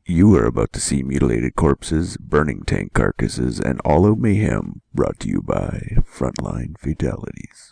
You are about to see mutilated corpses, burning tank carcasses, and all out mayhem, brought to you by Frontline Fatalities.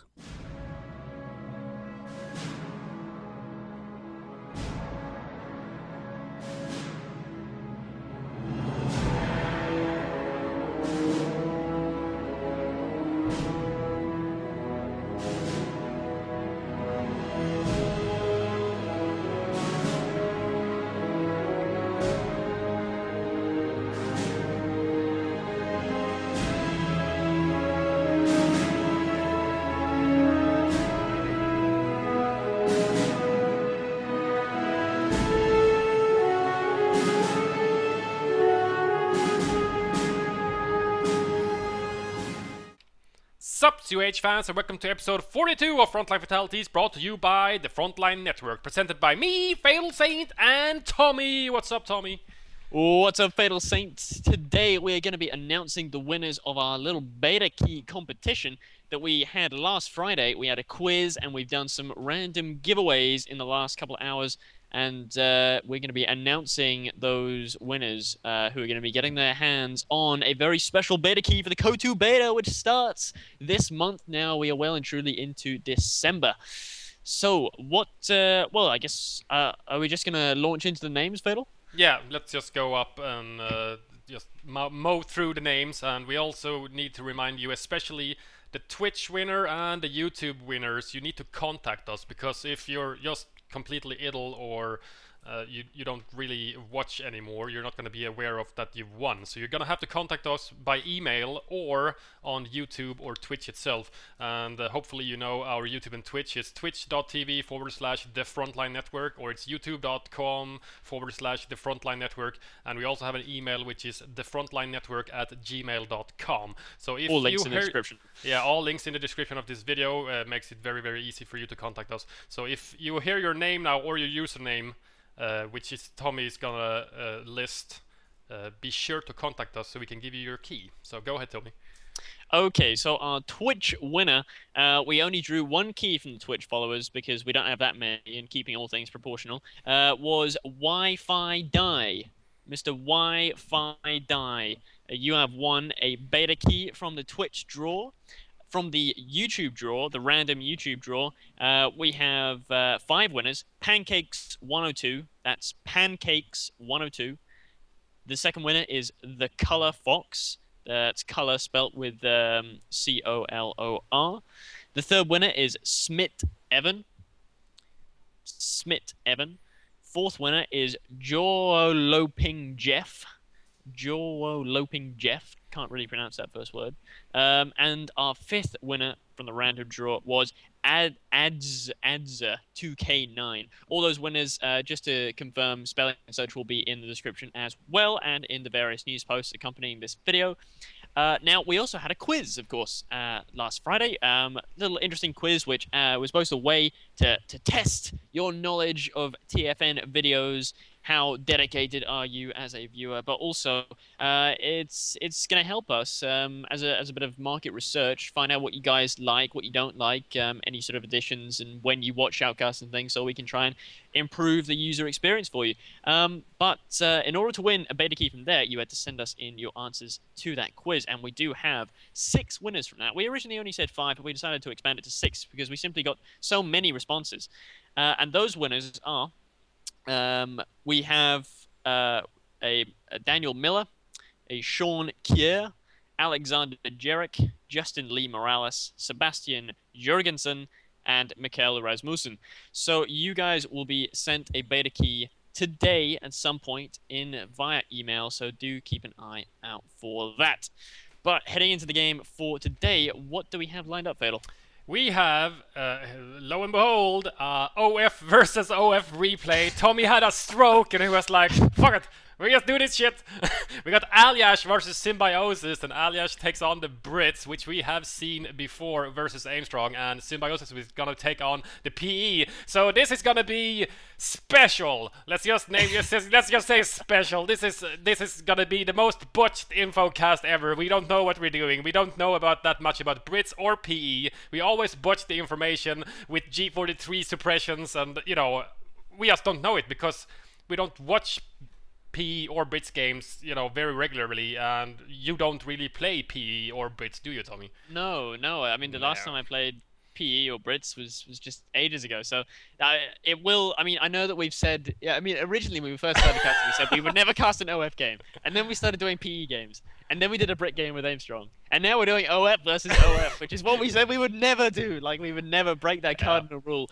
Sup, COH fans, and welcome to episode 42 of Frontline Fatalities, brought to you by the Frontline Network, presented by me, FatalSaint, and Tommy. What's up, Tommy? What's up, FatalSaint? Today we are going to be announcing the winners of our little beta key competition that we had last Friday. We had a quiz and we've done some random giveaways in the last couple of hours, and we're going to be announcing those winners who are going to be getting their hands on a very special beta key for the CO2 beta, which starts this month. Now we are well and truly into December. So what, well, I guess, are we just going to launch into the names, Fatal? Yeah, let's just go up and just mow through the names, and we also need to remind you, especially the Twitch winner and the YouTube winners, you need to contact us, because if you're just completely idle or you don't really watch anymore, you're not going to be aware of that you've won. So you're going to have to contact us by email or on YouTube or Twitch itself. And hopefully you know our YouTube and Twitch is twitch.tv/thefrontlinenetwork, or it's youtube.com/thefrontlinenetwork. And we also have an email, which is thefrontlinenetwork@gmail.com. So if all links you in the description. Yeah, all links in the description of this video makes it very, very easy for you to contact us. So if you hear your name now or your username, which is Tommy's gonna list, be sure to contact us so we can give you your key. So go ahead, Tommy. Okay, so our Twitch winner, we only drew one key from the Twitch followers because we don't have that many, and keeping all things proportional, was Wi-Fi Die. Mr. Wi-Fi Die, you have won a beta key from the Twitch draw. From the YouTube draw, the random YouTube draw, we have 5 winners. Pancakes102, that's Pancakes102. The second winner is thecolorfox, that's color spelt with COLOR. The third winner is SmitEvan. SmitEvan. Fourth winner is Jawoloping Jeff. Jawoloping Jeff. Can't really pronounce that first word. And our fifth winner from the random draw was Addzer 2K9. All those winners, just to confirm, spelling and such will be in the description as well, and in the various news posts accompanying this video. Now, we also had a quiz, of course, last Friday. Little interesting quiz, which was both a way to test your knowledge of TFN videos. How dedicated are you as a viewer? But also, it's going to help us as a bit of market research, find out what you guys like, what you don't like, any sort of additions, and when you watch shoutcasts and things, so we can try and improve the user experience for you. But in order to win a beta key from there, you had to send us in your answers to that quiz, and we do have 6 winners from that. We originally only said 5, but we decided to expand it to 6 because we simply got so many responses. And those winners are... we have a Daniel Miller, a Sean Kier, Alexander Jarek, Justin Lee Morales, Sebastian Jurgensen, and Mikael Rasmussen. So you guys will be sent a beta key today at some point via email, so do keep an eye out for that. But heading into the game for today, what do we have lined up, Fatal? We have, lo and behold, OF versus OF replay. Tommy had a stroke and he was like, fuck it, we just do this shit. We got Aljaz versus Symbiosis, and Aljaz takes on the Brits, which we have seen before, versus Armstrong, and Symbiosis is gonna take on the PE. So this is gonna be special. Let's just say special. This is gonna be the most botched infocast ever. We don't know what we're doing. We don't know about that much about Brits or PE. We always botch the information with G43 suppressions, and you know, we just don't know it because we don't watch PE or Brits games, you know, very regularly, and you don't really play PE or Brits, do you, Tommy? No, no. I mean, the last No. time I played PE or Brits was just ages ago. So it will. I mean, I know that we've said. Yeah. I mean, originally when we first started casting, we said we would never cast an OF game, and then we started doing PE games, and then we did a Brit game with Aimstrong, and now we're doing OF versus OF, which is what we said we would never do. Like we would never break that cardinal rule.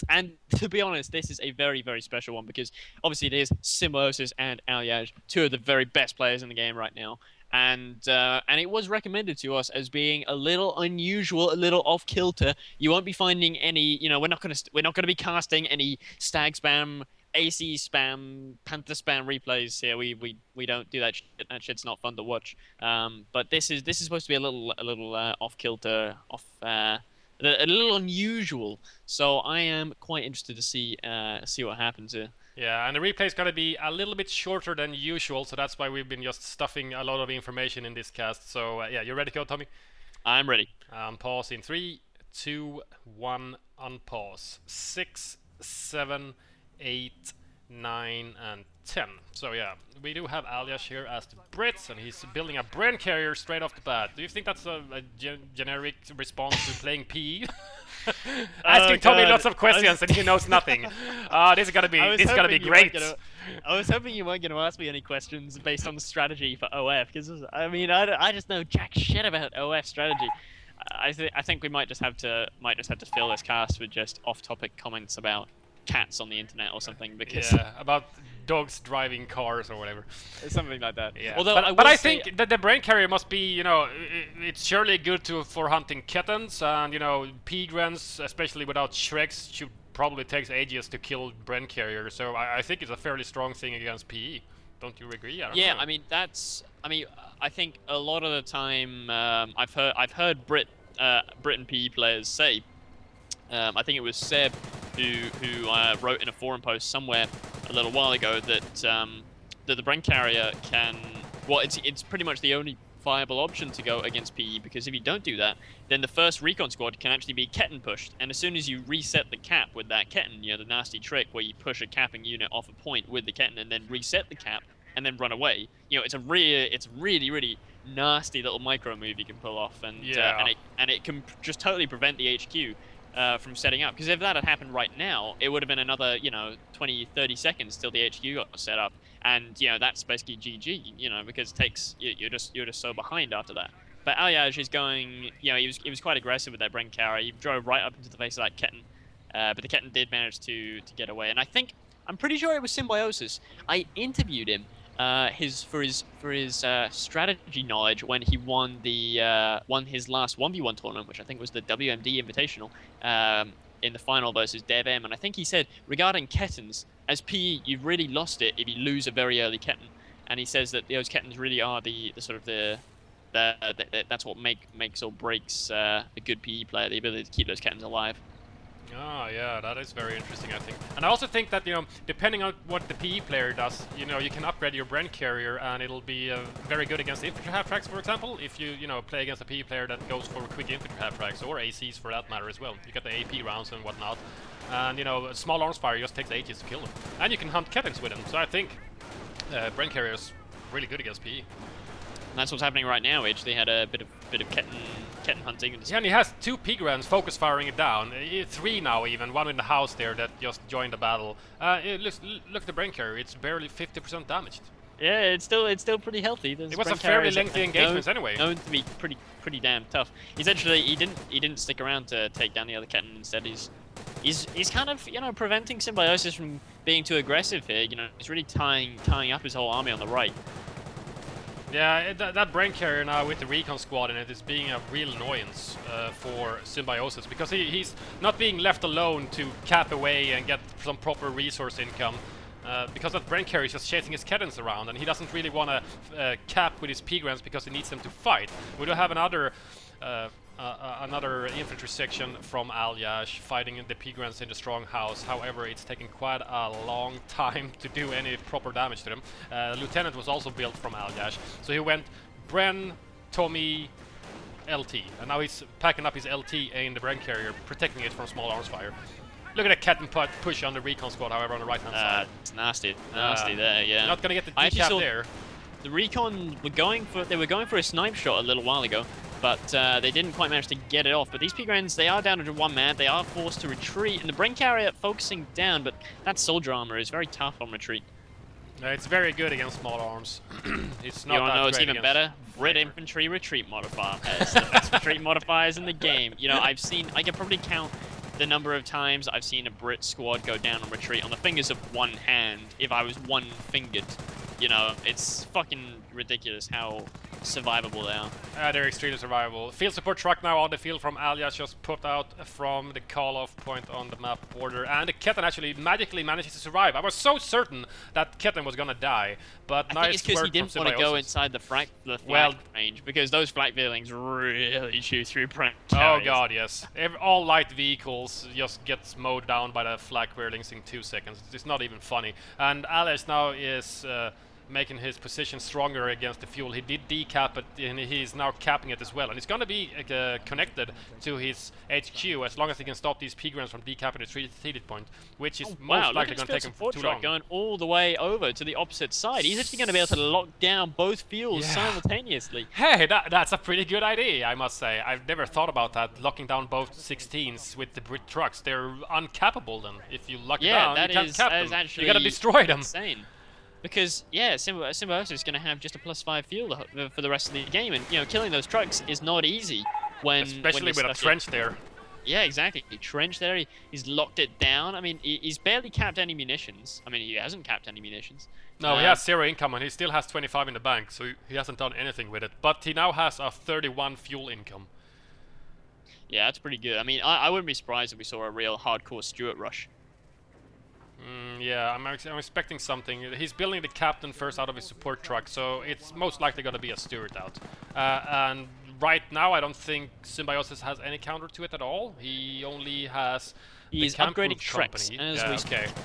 And to be honest, this is a very very special one because obviously it is Symbiosis and Aljaz, two of the very best players in the game right now. And it was recommended to us as being a little unusual, a little off kilter. You won't be finding any, you know, we're not gonna be casting any stag spam, AC spam, panther spam replays here. We don't do that shit. That shit's not fun to watch. But this is supposed to be a little off kilter, a little unusual. So I am quite interested to see what happens here. Yeah, and the replay is going to be a little bit shorter than usual, so that's why we've been just stuffing a lot of information in this cast. So yeah, you ready to go, Tommy? I'm ready. Pause in 3, 2, 1, unpause. 6, 7, 8, 9, and 10. So yeah, we do have Aljaz here as the Brits, and he's building a brain carrier straight off the bat. Do you think that's a generic response to playing PE? Asking Tommy lots of questions and he knows nothing. This is gonna be great. I was hoping you weren't gonna ask me any questions based on the strategy for OF, because I mean I just know jack shit about OF strategy. I think we might just have to fill this cast with just off-topic comments about cats on the internet or something, because about dogs driving cars or whatever, something like that. Yeah. Although but I think that the brain carrier must be, you know, it's surely good for hunting kittens, and you know, pigrans, especially without Shreks, should probably takes ages to kill brain carrier. So I think it's a fairly strong thing against PE. Don't you agree? I don't know. I mean I think a lot of the time I've heard Brit and PE players say. I think it was Seb who wrote in a forum post somewhere a little while ago that that the brain carrier can. Well, it's pretty much the only viable option to go against PE, because if you don't do that, then the first recon squad can actually be Ketten pushed, and as soon as you reset the cap with that Ketten, you know, the nasty trick where you push a capping unit off a point with the Ketten and then reset the cap and then run away. You know, it's really really nasty little micro move you can pull off, and it can just totally prevent the HQ from setting up, because if that had happened right now, it would have been another, you know, 20-30 seconds till the HQ got set up, and you know, that's basically GG, you know, because it takes you're just so behind after that. But Aljaz is going, you know, he was quite aggressive with that brain carrier. He drove right up into the face of that Ketten, but the Ketten did manage to get away, and I'm pretty sure it was Symbiosis. I interviewed him for his strategy knowledge when he won his last 1v1 tournament, which I think was the WMD Invitational, in the final versus DevM, and I think he said regarding Kettens, as PE, you've really lost it if you lose a very early Ketten, and he says that those Kettens really are the that's what makes or breaks a good PE player, the ability to keep those Kettens alive. Oh yeah, that is very interesting, I think. And I also think that, you know, depending on what the PE player does, you know, you can upgrade your brain carrier and it'll be very good against infantry half tracks, for example. If you know, play against a PE player that goes for quick infantry half tracks, or ACs for that matter as well. You get the AP rounds and whatnot. And you know, small arms fire just takes ages to kill them. And you can hunt Kettens with them. So I think brain carrier is really good against PE. And that's what's happening right now. They had a bit of Ketten hunting. Yeah, and he has 2 Pigrans focus firing it down. 3 now even, one in the house there that just joined the battle. Look at the brain carrier, it's barely 50% damaged. Yeah, it's still pretty healthy. It was a fairly lengthy engagement anyway. Known to be pretty damn tough. He didn't stick around to take down the other Ketten. Instead, he's kind of, you know, preventing Symbiosis from being too aggressive here. You know, he's really tying up his whole army on the right. Yeah, that brain carrier now with the recon squad in it is being a real annoyance for Symbiosis, because he's not being left alone to cap away and get some proper resource income, because that brain carrier is just chasing his Kettens around, and he doesn't really want to cap with his Pigrans because he needs them to fight. We do have another infantry section from Aljaz fighting the Pigrans in the strong house. However, it's taking quite a long time to do any proper damage to them. Lieutenant was also built from Aljaz, so he went Bren, Tommy, LT, and now he's packing up his LT in the brain carrier, protecting it from small arms fire. Look at the Ketten push on the recon squad, however, on the right-hand side. It's nasty there, yeah. Not gonna get the I actually decap saw there. The recon were going for a snipe shot a little while ago, but they didn't quite manage to get it off. But these Pigrens, they are down to 1 man. They are forced to retreat, and the brain carrier focusing down, but that soldier armor is very tough on retreat. It's very good against small arms. It's not You that wanna know what's great even against better? Red Infantry retreat modifier. It's the best retreat modifiers in the game. You know, I can probably count the number of times I've seen a Brit squad go down on retreat on the fingers of one hand if I was one-fingered. You know, it's fucking ridiculous how survivable they are. They're extremely survivable. Field support truck now on the field from Aljaz, just put out from the call-off point on the map border, and the Ketten actually magically manages to survive. I was so certain that Ketten was gonna die, but I nice think it's because he work didn't from want to go Symbiosis. inside the flak Well, range, because those flak veilings really shoot through print. Oh god, yes. All light vehicles just gets mowed down by the flak whirlings in 2 seconds. It's not even funny. And Aljaz now is making his position stronger against the fuel. He did decap it, and he's now capping it as well. And it's going to be connected to his HQ as long as he can stop these Pigrens from decapping the strategic point, which is most likely going to take him too long. Going all the way over to the opposite side. He's actually going to be able to lock down both fuels simultaneously. Hey, that's a pretty good idea, I must say. I've never thought about that, locking down both 16s with the Brit trucks. They're uncappable then. If you lock it down, you can't cap them. Actually You gotta destroy them. Insane. Because, yeah, Symbiosis is going to have just a +5 fuel for the rest of the game, and, you know, killing those trucks is not easy especially with a trench there. Yeah, exactly. Trench there, he's locked it down. I mean, he's barely capped any munitions. I mean, he hasn't capped any munitions. No, he has 0 income, and he still has 25 in the bank, so he hasn't done anything with it. But he now has a 31 fuel income. Yeah, that's pretty good. I mean, I wouldn't be surprised if we saw a real hardcore Stuart rush. Yeah, I'm expecting something. He's building the captain first out of his support truck, so it's most likely going to be a Stuart out. And right now, I don't think Symbiosis has any counter to it at all. He only has. He's upgrading Shreks.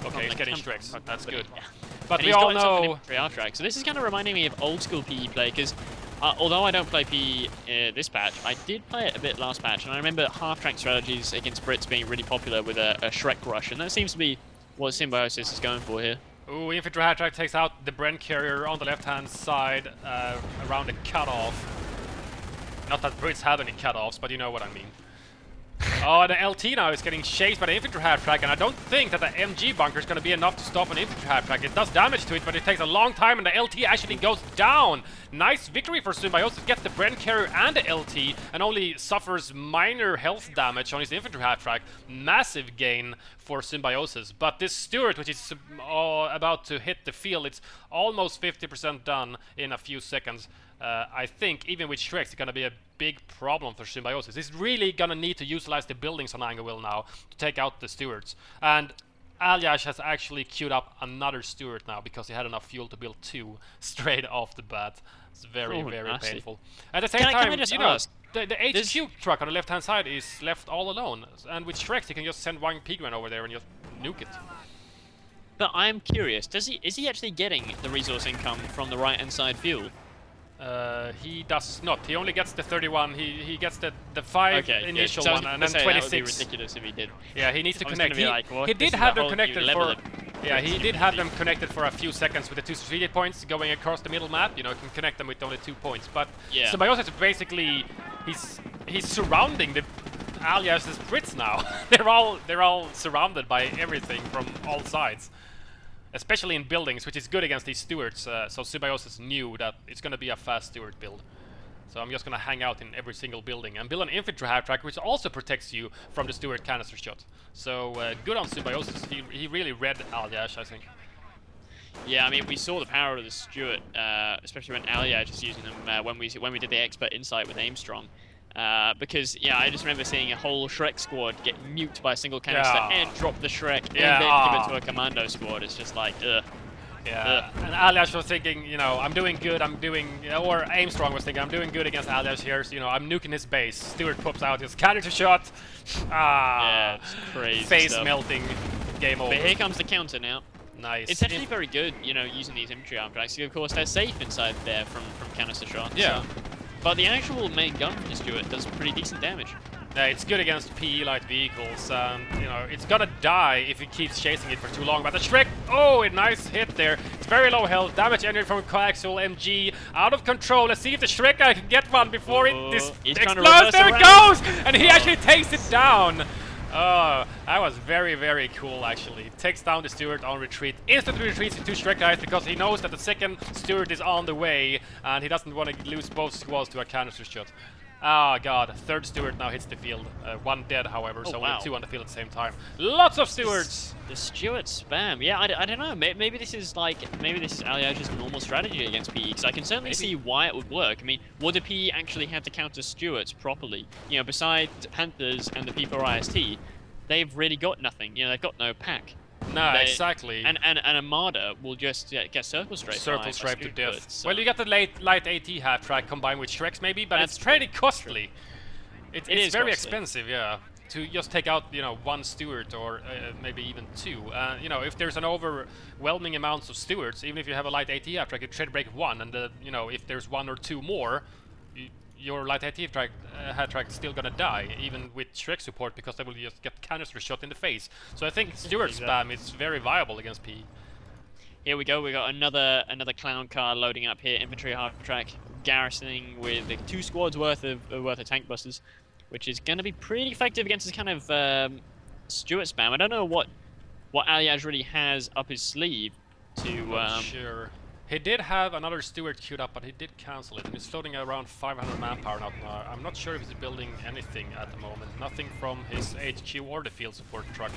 Okay, he's getting Shreks. That's good. Yeah. But and we he's all got know. Track. So this is kind of reminding me of old school PE play, because although I don't play PE this patch, I did play it a bit last patch, and I remember half-track strategies against Brits being really popular with a Shrek rush, and that seems to be what Symbiosis is going for here. Ooh, Infantry half-track takes out the Brent carrier on the left-hand side around the cutoff. Not that Brits have any cutoffs, but you know what I mean. Oh, the LT now is getting chased by the infantry half-track, and I don't think that the MG bunker is going to be enough to stop an infantry half-track. It does damage to it, but it takes a long time, and the LT actually goes down. Nice victory for Symbiosis. Gets the Brent carrier and the LT, and only suffers minor health damage on his infantry half-track. Massive gain for Symbiosis. But this Stuart, which is about to hit the field, it's almost 50% done in a few seconds. I think even with Shreks, it's going to be a big problem for Symbiosis. He's really going to need to utilize the buildings on Angerville now to take out the Stuarts. And Aljaz has actually queued up another Stuart now because he had enough fuel to build 2 straight off the bat. It's very painful. At the same time, you know, the HQ truck on the left-hand side is left all alone. And with Shreks, you can just send 1 Pigman over there and just nuke it. But I'm curious, is he actually getting the resource income from the right-hand side fuel? He does not. He only gets the 31. He gets the 5 initial one, and then 26. That would be ridiculous if he did. Yeah, he needs to connect. He did have them connected for. Yeah, he did have them connected for a few seconds with the 2 strategic points going across the middle map. You know, can connect them with only 2 points. But Symbiosis basically he's surrounding the Aljaz's Brits now. they're all surrounded by everything from all sides. Especially in buildings, which is good against these Stuarts, so Symbiosis knew that it's going to be a fast Stuart build. So I'm just going to hang out in every single building and build an infantry half-track, which also protects you from the Stuart canister shot. So good on Symbiosis. He really read Aljaz, I think. Yeah, I mean, we saw the power of the Stuart, especially when Aljaz was using them when we did the Expert Insight with Aimstrong. Because, yeah, I just remember seeing a whole Shrek squad get nuked by a single canister and drop the Shrek and then give it to a commando squad. It's just like, ugh. Yeah, and Aljaz was thinking, you know, I'm doing good, or Aimstrong was thinking, I'm doing good against Aljaz here, so, you know, I'm nuking his base. Stuart pops out, his counter shot. Yeah, it's crazy face melting, game over. But here comes the counter now. Nice. It's actually very good, you know, using these infantry arms. Of course, they're safe inside there from canister shots. Yeah. So. But the actual main gun from the Stuart does pretty decent damage. It's good against PE light vehicles, and you know it's gonna die if it keeps chasing it for too long. But the Shrek, oh, a nice hit there. It's very low health, damage entered from coaxial MG, out of control. Let's see if the Shrek guy can get one before it explodes. There it goes, and he actually takes it down. Oh, that was very, very cool actually. Takes down the Steward on retreat. Instantly retreats the 2 Shrek guys because he knows that the second Steward is on the way, and he doesn't want to lose both squads to a canister shot. Oh god, third Steward now hits the field. 1 dead, however, so only 2 on the field at the same time. Lots of Stewards! The Steward spam, yeah, I don't know. Maybe this is Aljaz's normal strategy against PE, because I can certainly see why it would work. I mean, would the PE actually have to counter Stewards properly? You know, besides Panthers and the P4 IST, they've really got nothing. You know, they've got no pack. No, exactly. And Armada will just get circle straight. Circle straight to death. So. Well, you got the light AT half track combined with Shreks maybe, but it's pretty costly. It's very expensive, yeah, to just take out, you know, 1 Steward or maybe even 2. You know, if there's an overwhelming amount of Stewards, even if you have a light AT half track, you trade break 1, and you know, if there's 1 or 2 more, your light AT hat track is still gonna die, even with Shrek support, because they will just get canister shot in the face. So I think Steward spam is very viable against PE. Here we go. We got another clown car loading up here. Infantry half track garrisoning with 2 squads worth of tank busters, which is going to be pretty effective against this kind of Steward spam. I don't know what Aljaz really has up his sleeve to. Not sure. He did have another Steward queued up, but he did cancel it, and he's floating around 500 manpower now. I'm not sure if he's building anything at the moment. Nothing from his HQ or the field support truck.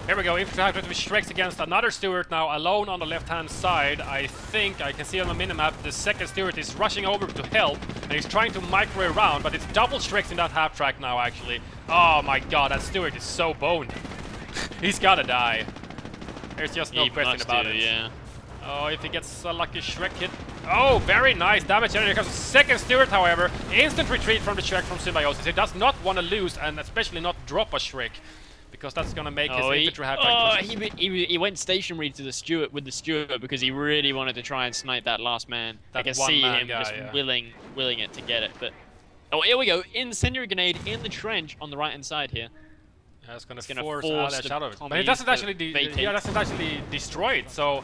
Here we go, infantry with Shreks against another Steward now, alone on the left-hand side. I think I can see on the minimap the second Steward is rushing over to help, and he's trying to micro around, but it's double Shreks in that half-track now, actually. Oh my god, that Steward is so boned. He's gotta die. There's just no question about it. Yeah. Oh, if he gets a lucky Shrek hit. Oh, very nice damage. Here comes the second Steward, however. Instant retreat from the Shrek from Symbiosis. He does not want to lose, and especially not drop a Shrek, because that's going to make his infantry half track. He went stationary to the Steward with the Steward because he really wanted to try and snipe that last man. I can see him just willing it to get it. But here we go. Incendiary grenade in the trench on the right-hand side here. Yeah, it's going to force Aljaz out of it. But he doesn't actually destroy it, so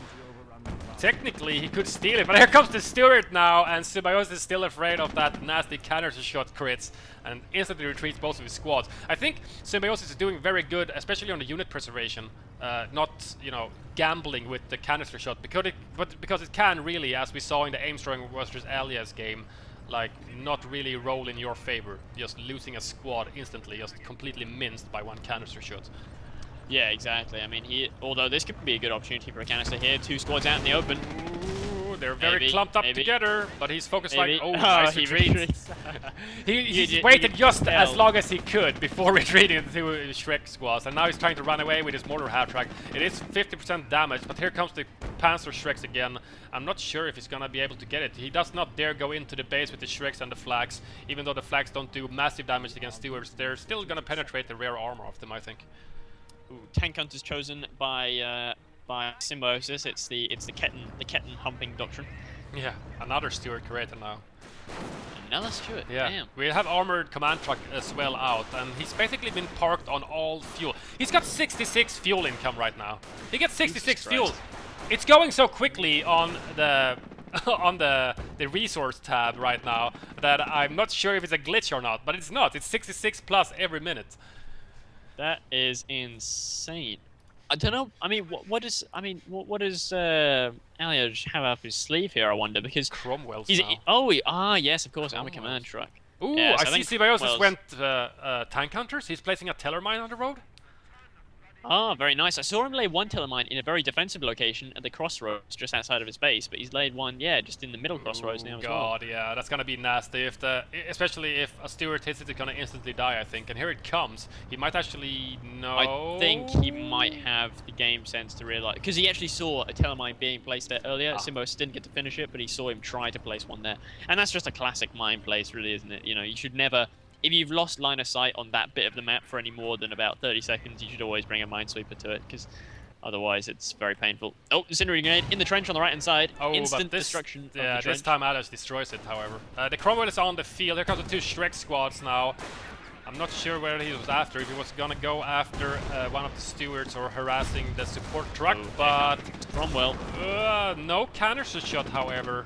technically he could steal it. But here comes the Steward now, and Symbiosis is still afraid of that nasty canister shot crits and instantly retreats both of his squads. I think Symbiosis is doing very good, especially on the unit preservation, not, you know, gambling with the canister shot, because it can really, as we saw in the Armstrong versus Aljaz game, like, not really roll in your favor, just losing a squad instantly, just completely minced by 1 canister shot. Yeah, exactly. I mean, although this could be a good opportunity for a canister here, 2 squads out in the open. Ooh, they're very clumped up together, but he's focused like, oh, nice retreat. He waited just as long as he could before retreating to Shrek squads, and now he's trying to run away with his mortar half track. It is 50% damage, but here comes the Panzer Shreks again. I'm not sure if he's gonna be able to get it. He does not dare go into the base with the Shreks and the flags, even though the flags don't do massive damage against Stewards. They're still gonna penetrate the rear armor of them, I think. Ooh, tank hunters chosen by Symbiosis. It's the Ketten humping doctrine. Yeah, another Steward creator now. Another Steward. Yeah, damn. We have armored command truck as well out, and he's basically been parked on all fuel. He's got 66 fuel income right now. He gets 66 fuel. It's going so quickly on the the resource tab right now that I'm not sure if it's a glitch or not, but it's not. It's 66 plus every minute. That is insane. I don't know. I mean, what does Aljaz have up his sleeve here? I wonder, because Cromwell's yes, of course, armor command truck. Ooh, yes, I see Symbiosis went tank hunters. He's placing a teller mine on the road. Ah, very nice. I saw him lay 1 telemine in a very defensive location at the crossroads just outside of his base, but he's laid 1, yeah, just in the middle crossroads now as well. God, yeah, that's gonna be nasty. Especially if a Steward hits it, it's gonna instantly die, I think. And here it comes. He might actually know. I think he might have the game sense to realize, because he actually saw a telemine being placed there earlier. Symbiosis didn't get to finish it, but he saw him try to place one there. And that's just a classic mine place, really, isn't it? You know, you should never. If you've lost line of sight on that bit of the map for any more than about 30 seconds, you should always bring a minesweeper to it, because otherwise it's very painful. Oh, incendiary grenade in the trench on the right-hand side. Oh, instant but destruction of the this trench. time Addzer destroys it, however. The Cromwell is on the field. Here comes the 2 Shrek squads now. I'm not sure where he was after, if he was gonna go after one of the stewards or harassing the support truck, but Cromwell. no canister shot, however.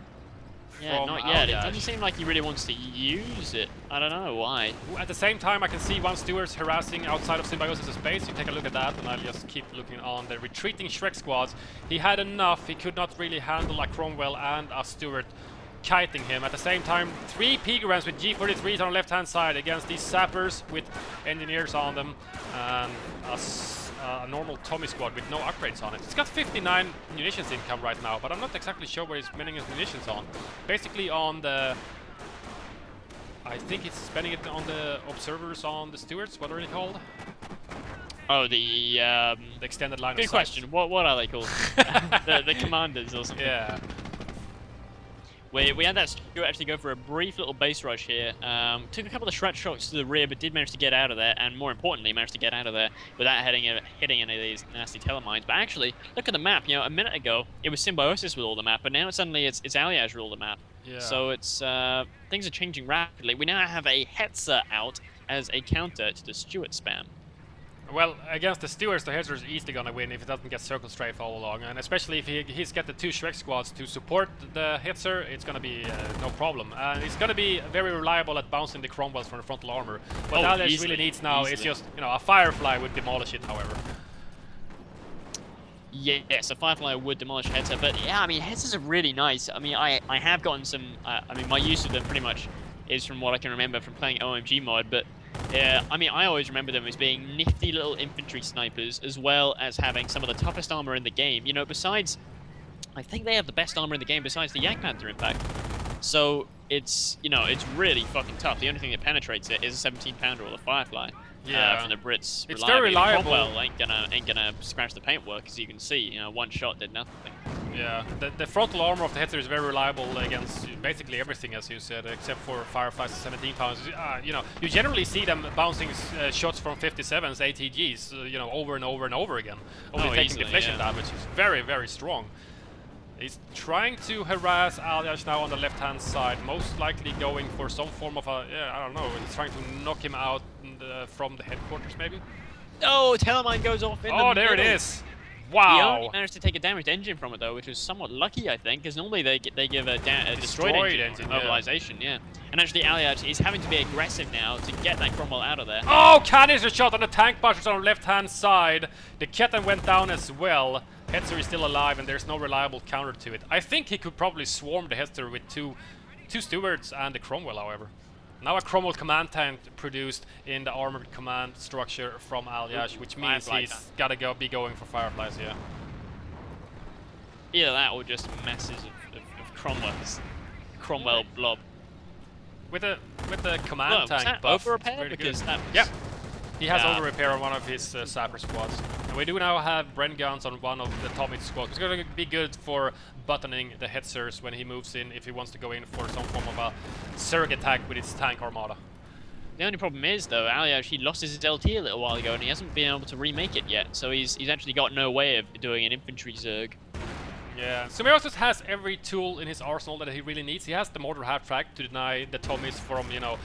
Yeah, not yet. It doesn't seem like he really wants to use it. I don't know why. At the same time, I can see one steward harassing outside of Symbiosis' space. You take a look at that, and I'll just keep looking on the retreating Shrek squads. He had enough. He could not really handle a Cromwell and a steward kiting him. At the same time, 3 Pigrams with G43s on the left-hand side against these sappers with engineers on them, and a normal Tommy squad with no upgrades on it. It's got 59 munitions income right now, but I'm not exactly sure where he's spending his munitions on. Basically on the... I think he's spending it on the observers on the stewards. What are they called? Oh, the extended line of sight. Good question. What are they called? the commanders or something. Yeah. We had that steward actually go for a brief little base rush here. Took a couple of shred shots to the rear, but did manage to get out of there, and more importantly, managed to get out of there without hitting any of these nasty telemines. But actually, look at the map. You know, a minute ago it was Symbiosis with all the map, but now suddenly it's Aljaz with all the map. Yeah. So it's things are changing rapidly. We now have a Addzer out as a counter to the steward spam. Well, against the stewards, the Hetzer is easily gonna win if he doesn't get circle strafe all along, and especially if he's got the 2 Shrek squads to support the Hetzer, it's gonna be no problem. And he's gonna be very reliable at bouncing the Cromwells from the frontal armor. What Aljaz really needs now is just, you know, a Firefly would demolish it, however. Yes, a Firefly would demolish Hetzer, but yeah, I mean, Hetzers are really nice. I mean, I have gotten some, I mean, my use of them pretty much is from what I can remember from playing OMG mod, but yeah, I mean, I always remember them as being nifty little infantry snipers, as well as having some of the toughest armor in the game. You know, besides, I think they have the best armor in the game besides the Jagdpanther, in fact. So it's, you know, it's really fucking tough. The only thing that penetrates it is a 17-pounder or the Firefly. Yeah, from the Brits. It's very reliable. Cromwell ain't gonna scratch the paintwork, as you can see. You know, one shot did nothing. Yeah, the frontal armor of the Hetzer is very reliable against basically everything, as you said, except for Fireflies and 17 pounds. You know, you generally see them bouncing shots from 57s, ATGs, you know, over and over and over again, only taking easily, deflection damage. It's very, very strong. He's trying to harass Aljaz now on the left-hand side, most likely going for some form of a, I don't know, he's trying to knock him out from the headquarters, maybe? Oh, Telemine goes off in the middle. There it is! He Wow! only managed to take a damaged engine from it, though, which was somewhat lucky, I think, because normally they give a destroyed engine mobilization, yeah. And actually, Aljaz is having to be aggressive now to get that Cromwell out of there. Oh, canister shot on the tank busters on the left-hand side. The Kitten went down as well. Hetzer is still alive, and there's no reliable counter to it. I think he could probably swarm the Hetzer with two stewards and the Cromwell, however. Now a Cromwell command tank produced in the armored command structure from Aljaz, which means he's gotta be going for Fireflies, yeah. Either that or just masses of Cromwell blob. With the command tank buff, over repair? Because that was... Yep. He has over repair on one of his sapper squads. And we do now have Bren guns on one of the Tommy squads. It's going to be good for buttoning the Hetzers when he moves in, if he wants to go in for some form of a surge attack with his tank armada. The only problem is, though, Aljaz, he lost his LT a little while ago and he hasn't been able to remake it yet. So he's actually got no way of doing an infantry zerg. Yeah, Symbiosis has every tool in his arsenal that he really needs. He has the mortar half-track to deny the Tommies from, you know,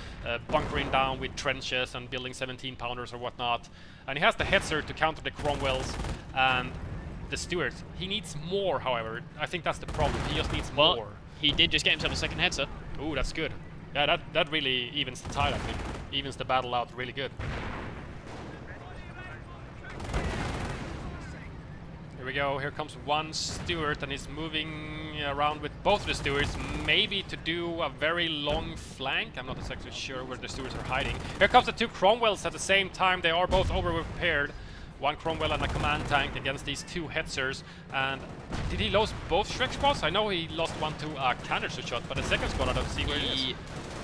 bunkering down with trenches and building 17-pounders or whatnot. And he has the Hetzer to counter the Cromwells and the Stewards. He needs more, however. I think that's the problem. He just needs more. He did just get himself a second Hetzer. Ooh, that's good. Yeah, that really evens the tide, I think. Evens the battle out really good. Here we go, here comes one steward and he's moving around with both the stewards, maybe to do a very long flank. I'm not exactly sure where the stewards are hiding. Here comes the 2 Cromwells at the same time. They are both over-repaired. One Cromwell and a command tank against these 2 Hetzers. And did he lose both Shrek squads? I know he lost one to a canister shot, but the second squad I don't see where he is.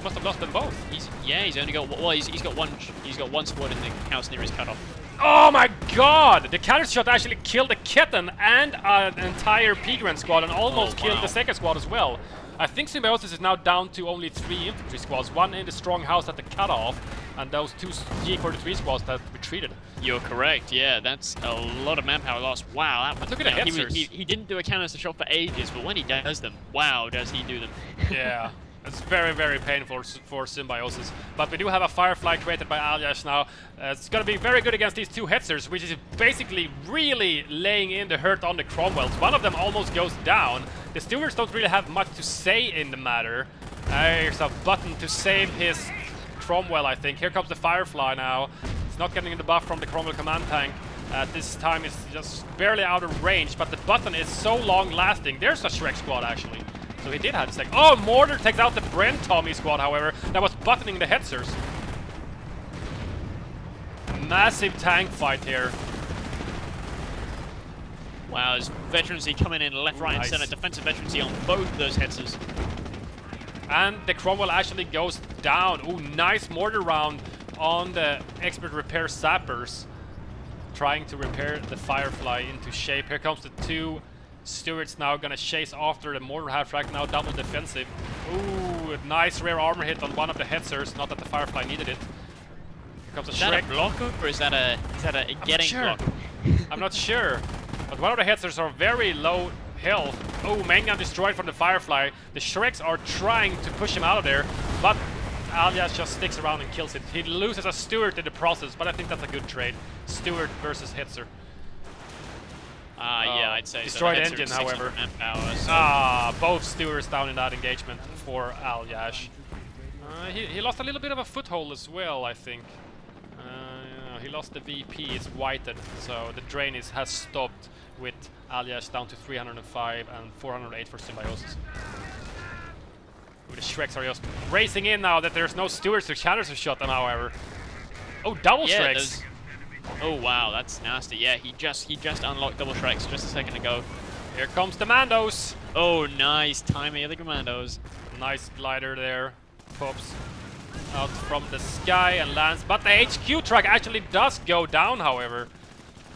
Must have lost them both. He's only got he's got one squad in the house near his cutoff. Oh my god! The canister shot actually killed the Kitten and an entire Pigran squad and almost killed the second squad as well. I think Symbiosis is now down to only 3 infantry squads, one in the strong house at the cutoff, and those 2 G43 squads that retreated. You're correct, yeah, that's a lot of manpower lost. Wow, look at the Hetzers. He didn't do a canister shot for ages, but when he does them, wow, does he do them. Yeah. It's very, very painful for Symbiosis. But we do have a Firefly created by Aljaz now. It's gonna be very good against these two Hetzers, which is basically really laying in the hurt on the Cromwells. One of them almost goes down. The Stewards don't really have much to say in the matter. There's a button to save his Cromwell, I think. Here comes the Firefly now. It's not getting the buff from the Cromwell command tank. This time it's just barely out of range, but the button is so long-lasting. There's a Shrek squad, actually. So he did have to take... Oh, Mortar takes out the Brent Tommy squad, however. That was buttoning the Hetzers. Massive tank fight here. Wow, there's veterancy coming in left, right, and center. Defensive veterancy on both those Hetzers. And the Cromwell actually goes down. Ooh, nice mortar round on the expert repair sappers. Trying to repair the Firefly into shape. Here comes the two Stewards now gonna chase after the mortar half-track, now double defensive. Ooh, nice rare armor hit on one of the Hetzers. Not that the Firefly needed it. Here comes a Shrek. Is that a blocker or is that a getting block? I'm not sure. But one of the Hetzers are very low health. Oh, main gun destroyed from the Firefly. The Shreks are trying to push him out of there, but Aljaz just sticks around and kills it. He loses a Steward in the process, but I think that's a good trade. Steward versus Hetzer. Yeah, I'd say destroyed so. engine, however. Manpower, so. Both Stewards down in that engagement for Aljaz. He lost a little bit of a foothold as well, I think. He lost the VP, it's whited, so the drain has stopped with Aljaz down to 305 and 408 for Symbiosis. Ooh, the Shreks are just racing in now that there's no Stewards to challenge to shot them, however. Oh, double Shreks! Oh wow, that's nasty. Yeah, he just unlocked double Shreks just a second ago. Here comes the Mandos! Oh, nice timing of the Commandos. Nice glider there. Pops out from the sky and lands, but the HQ truck actually does go down, however.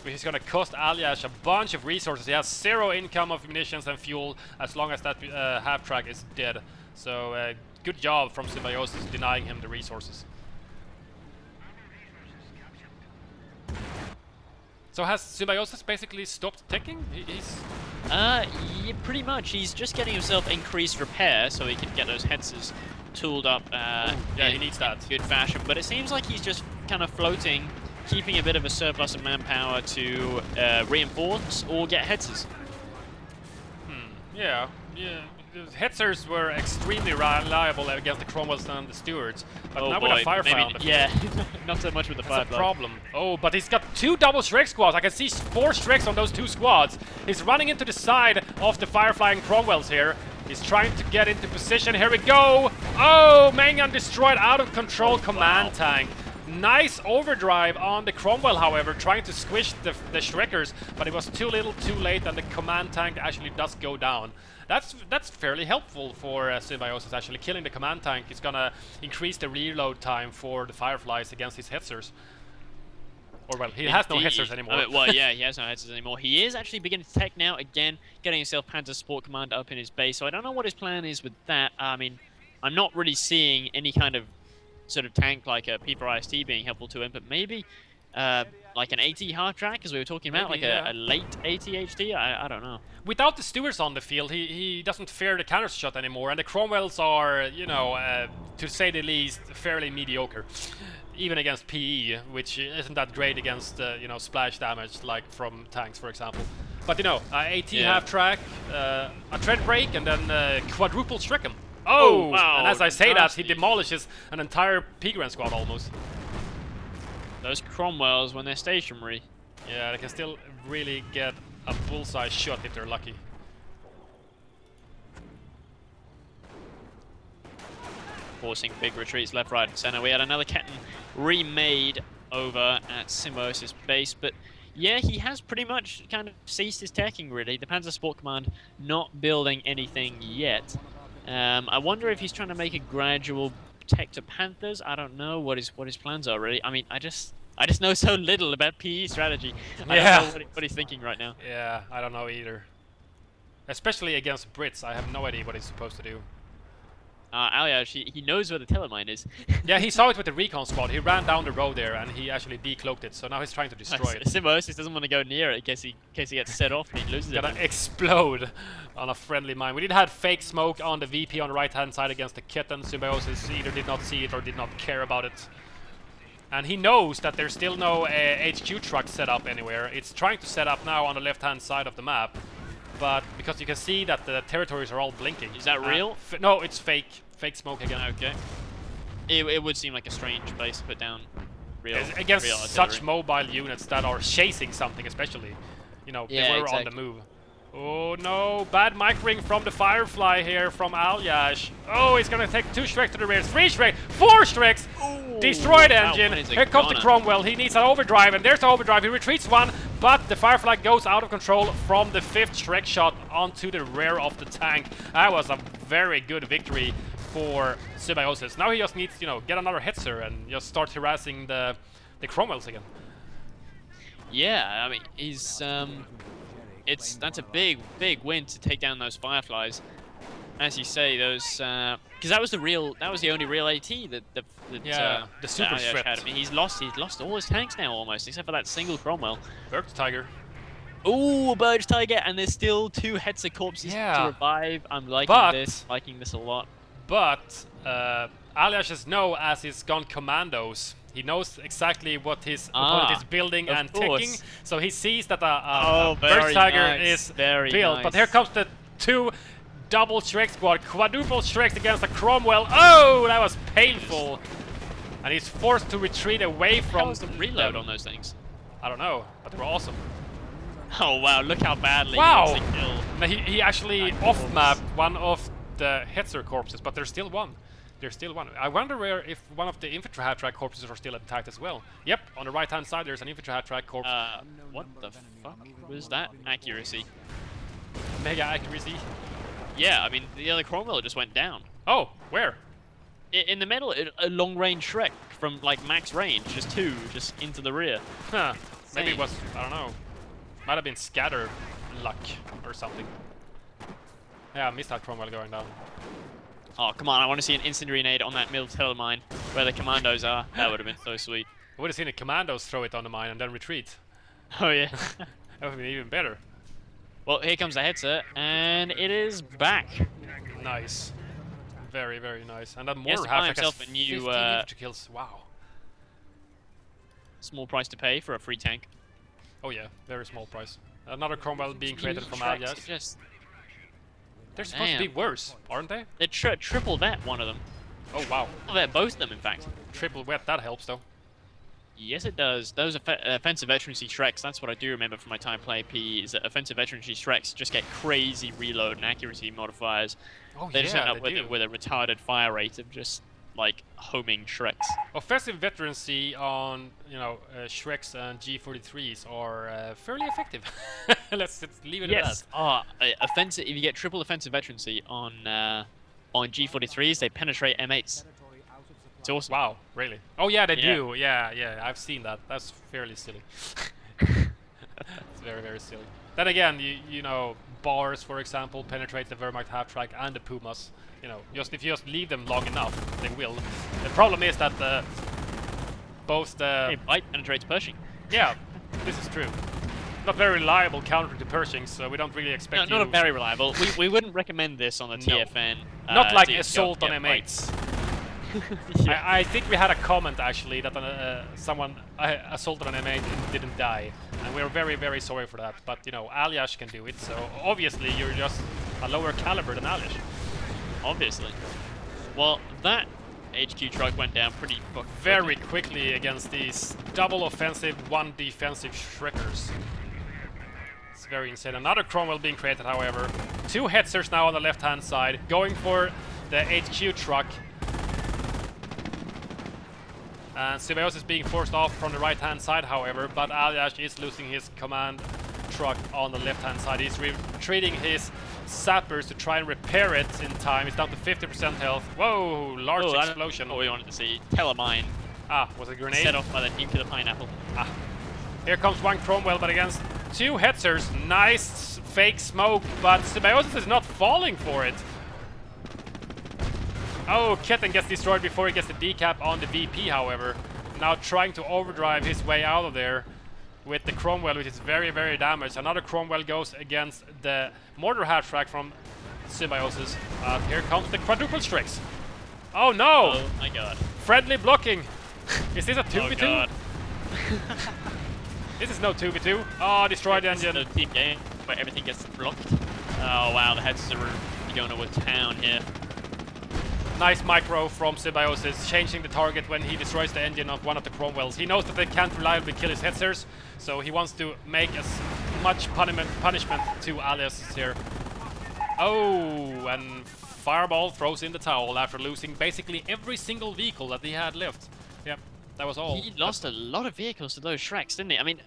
Which is gonna cost Aljaz a bunch of resources. He has 0 income of munitions and fuel as long as that half-track is dead. So, good job from Symbiosis denying him the resources. So has Symbiosis basically stopped ticking? Yeah, pretty much. He's just getting himself increased repair so he can get those Hetzers tooled up he needs that. Good fashion. But it seems like he's just kind of floating, keeping a bit of a surplus of manpower to reinforce or get Hetzers. Yeah. The Hetzers were extremely reliable against the Cromwells and the Stewards, but now with a Firefly on the field. Yeah, not so much with the Firefly. That's a problem. Oh, but he's got 2 double Shrek squads. I can see 4 Shreks on those 2 squads. He's running into the side of the Firefly and Cromwells here. He's trying to get into position. Here we go. Oh, main gun destroyed, out of control command tank. Nice overdrive on the Cromwell, however, trying to squish the Shrekers, but it was too little, too late, and the command tank actually does go down. That's fairly helpful for Symbiosis, actually. Killing the command tank is gonna increase the reload time for the Fireflies against his Hetzers. Or, well, he has no Hetzers anymore. Yeah, he has no Hetzers anymore. He is actually beginning to tech now, again, getting himself Panzer Support Command up in his base, so I don't know what his plan is with that. I mean, I'm not really seeing any kind of sort of tank like a P4IST being helpful to him, but maybe like an AT hard track, as we were talking about, maybe, like a late AT HT. I don't know. Without the Stewards on the field, he doesn't fear the counter shot anymore, and the Cromwells are, you know, to say the least, fairly mediocre. Even against PE, which isn't that great against, you know, splash damage, like from tanks, for example. But, you know, AT half-track, a tread break, and then quadruple Stricken. Oh, wow, and as I say that, he demolishes an entire P-Grand squad almost. Those Cromwells, when they're stationary. Yeah, they can still really get a bullseye shot if they're lucky. Forcing big retreats left, right, and center. We had another Ketten remade over at Symbiosis base, but yeah, he has pretty much kind of ceased his teching, really. The Panzer Support Command not building anything yet. I wonder if he's trying to make a gradual tech to Panthers. I don't know what his plans are, really. I mean, I just know so little about PE strategy. I don't know what he's thinking right now. Yeah, I don't know either. Especially against Brits, I have no idea what he's supposed to do. Aljaz, he knows where the telemine is. Yeah, he saw it with the recon squad. He ran down the road there and he actually decloaked it. So now he's trying to destroy it. Symbiosis doesn't want to go near it in case he gets set off and he loses it. Gonna explode on a friendly mine. We did have fake smoke on the VP on the right hand side against the kitten. Symbiosis either did not see it or did not care about it. And he knows that there's still no HQ truck set up anywhere. It's trying to set up now on the left hand side of the map. But because you can see that the territories are all blinking. Is that real? No, it's fake. Fake smoke again. Okay. It would seem like a strange place to put down real against real such mobile units that are chasing something, especially. You know, Yeah, they were on the move. Oh no, bad mic ring from the Firefly here from Aljaz. Oh, he's gonna take 2 Shreks to the rear, 3 Shreks, 4 Shreks! Destroyed engine. Here comes the Cromwell. He needs an overdrive, and there's the overdrive. He retreats 1, but the Firefly goes out of control from the 5th Shrek shot onto the rear of the tank. That was a very good victory for Symbiosis. Now he just needs, you know, get another Addzer and just start harassing the Cromwells again. Yeah, I mean, he's that's a big win to take down those Fireflies. As you say, those because that was the only real AT that the super Aljaz threat. had. I mean, he's lost all his tanks now almost, except for that single Cromwell. Bird Tiger. Ooh, Bird Tiger, and there's still 2 Addzer corpses to revive. I'm liking this a lot. But Aljaz knows, as he's gone commandos, he knows exactly what his opponent is building and ticking. So he sees that a Bird Tiger is built. But here comes the 2 double Shrek squad, quadruple Shreks against a Cromwell. Oh, that was painful. And he's forced to retreat away from How was the reload on those things? I don't know, but they were awesome. Oh wow, look how badly he Wow! wants to kill. Now, he actually off-mapped one of the Addzer corpses, but there's still one. There's still one. I wonder if one of the infantry half-track corpses are still intact as well. Yep, on the right-hand side there's an infantry half-track corpse. What the fuck was that accuracy? Mega accuracy. Yeah, I mean, the other Cromwell just went down. Oh, where? In the middle, a long-range Shrek from, like, max range, just 2, just into the rear. Huh. Maybe it was, I don't know. Might have been scatter luck or something. Yeah, I missed that Cromwell going down. Oh, come on, I want to see an instant grenade on that middle telemine where the commandos are. That would have been so sweet. I would have seen the commandos throw it on the mine and then retreat. Oh, yeah. That would have been even better. Well, here comes the Addzer, and it is back. Nice. Very, very nice. And that He has more to buy half himself a new 15 infantry kills. Wow. small price to pay for a free tank. Oh yeah, very small price. Another Cromwell being created from Shreks Aljaz. just They're supposed to be worse, aren't they? they triple vet one of them. Oh wow. Well, they're both of them, in fact. Triple wet, that helps though. Yes, it does. Those offensive veterancy Shreks, that's what I do remember from my time playing PE, is that offensive veterancy Shreks just get crazy reload and accuracy modifiers. Oh They yeah, just end up they do. with a retarded fire rate of just, like, homing Shreks. Offensive veterancy on, Shreks and G43s are fairly effective. Let's leave it at that. Offensive. If you get triple offensive veterancy on G43s, they penetrate M8s. It's awesome. Wow, really? Oh yeah, they Yeah. do. Yeah, I've seen that. That's fairly silly. It's very, very silly. Then again, you know, bars, for example, penetrate the Wehrmacht half track and the Pumas. You know, if you just leave them long enough, they will. The problem is that both the Hey, Bite penetrates Pershing. yeah, this is true. Not very reliable counter to Pershing, so we don't really expect No, not very reliable. We wouldn't recommend this on the No. TFN. Not like to assault on get M8s. Yeah. I think we had a comment actually that someone assaulted an M8 and didn't die, and we're very, very sorry for that. But you know, Aljaz can do it, so obviously you're just a lower caliber than Aljaz. Obviously. Well, that HQ truck went down pretty Very quickly against these double offensive, one defensive Shrekkers. It's very insane. Another Cromwell being created, however. Two Adzers now on the left-hand side, going for the HQ truck. And Symbiosis is being forced off from the right-hand side, however, but Aljaz is losing his command truck on the left-hand side. He's retreating his sappers to try and repair it in time. He's down to 50% health. Whoa, large explosion. What we wanted to see. Telemine. Ah, was it a grenade? Set off by the nuclear pineapple. Ah. Here comes one Cromwell, but against two Adzers. Nice fake smoke, but Symbiosis is not falling for it. Oh, Kitten gets destroyed before he gets the decap on the VP, however. Now trying to overdrive his way out of there with the Cromwell, which is very, very damaged. Another Cromwell goes against the mortar half track from Symbiosis. Here comes the quadruple strikes. Oh no! Oh my god. Friendly blocking. Is this a 2v2? Oh god. This is no 2v2. Oh, destroyed the engine. This is no team game where everything gets blocked. Oh wow, the heads are going to town here. Nice micro from Symbiosis, changing the target when he destroys the engine of one of the Cromwells. He knows that they can't reliably kill his Hetzers, so he wants to make as much punishment to Aljaz here. Oh, and Fireball throws in the towel after losing basically every single vehicle that he had left. Yep, that was all. He lost a lot of vehicles to those Shreks, didn't he? I mean,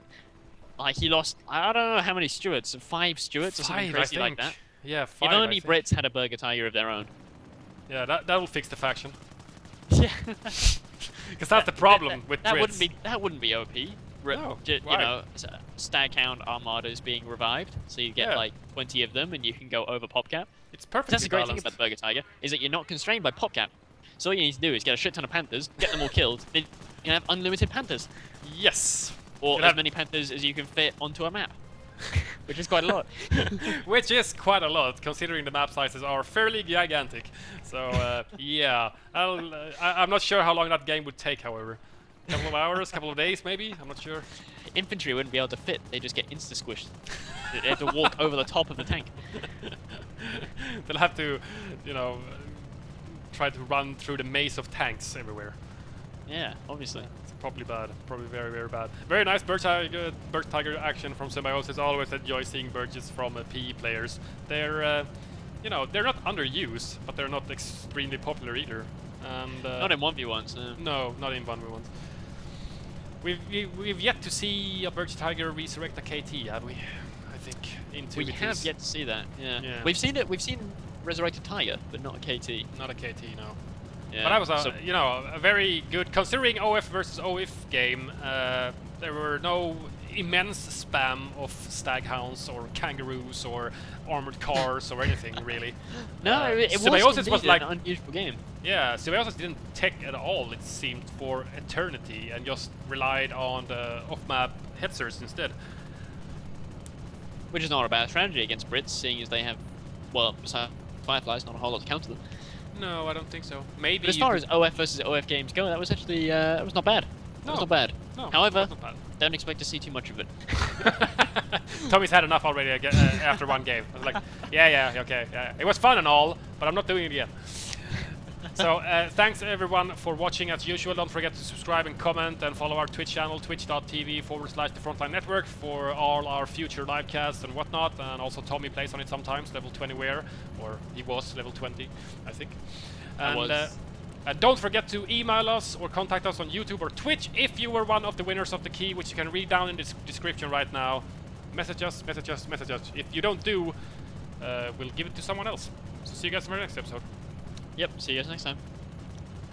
like he lost, I don't know how many stewards, 5 stewards or something crazy like that. Yeah, 5. If only Brits had a Burger Tiger of their own. Yeah, that'll fix the faction. Yeah. Because that's the problem with Brits. That wouldn't be OP. No, You know, Staghound armadas being revived, so you get like 20 of them, and you can go over PopCap. It's perfect. That's the great thing about the Burger Tiger, is that you're not constrained by PopCap. So all you need to do is get a shit ton of Panthers, get them all killed, then you can have unlimited Panthers. Yes. Or as many Panthers as you can fit onto a map. Which is quite a lot. Which is quite a lot, considering the map sizes are fairly gigantic. So, yeah. I'm not sure how long that game would take, however. A couple of hours, couple of days, maybe? I'm not sure. Infantry wouldn't be able to fit. They just get insta-squished. They have to walk over the top of the tank. They'll have to, you know, try to run through the maze of tanks everywhere. Yeah, obviously. It's probably bad. Probably very, very bad. Very nice Bird Tiger action from Symbiosis. Always enjoy seeing Birds from PE players. They're, you know, they're not underused, but they're not extremely popular either. And not in 1v1s. No, not in 1v1s. We've yet to see a Bird Tiger resurrect a KT, have we? I think in 2v2s. We have yet to see that. Yeah. We've seen Resurrected Tiger, but not a KT. Not a KT, no. Yeah. But that was you know, a very good, considering OF versus OF game. There were no immense spam of Staghounds or Kangaroos or armored cars or anything really. No, it Symbiosis was like an unusual game. Yeah, Symbiosis didn't tech at all, it seemed, for eternity, and just relied on the off-map Hetzers instead. Which is not a bad strategy against Brits, seeing as they have, well, besides Fireflies, not a whole lot to counter them. No, I don't think so. Maybe. But as far as OF versus OF games go, that was actually that was not bad. That was not bad. No, however, not bad. don't expect to see too much of it. Tommy's had enough already after one game. I was like, yeah, okay, yeah. It was fun and all, but I'm not doing it again. So thanks everyone for watching as usual. Don't forget to subscribe and comment and follow our Twitch channel, twitch.tv/thefrontlinenetwork for all our future livecasts and whatnot. And also Tommy plays on it sometimes, level 20 where, or he was level 20, I think. And don't forget to email us or contact us on YouTube or Twitch if you were one of the winners of the key, which you can read down in the description right now. Message us. If you don't do, we'll give it to someone else. So see you guys in the next episode. Yep, see you guys next time.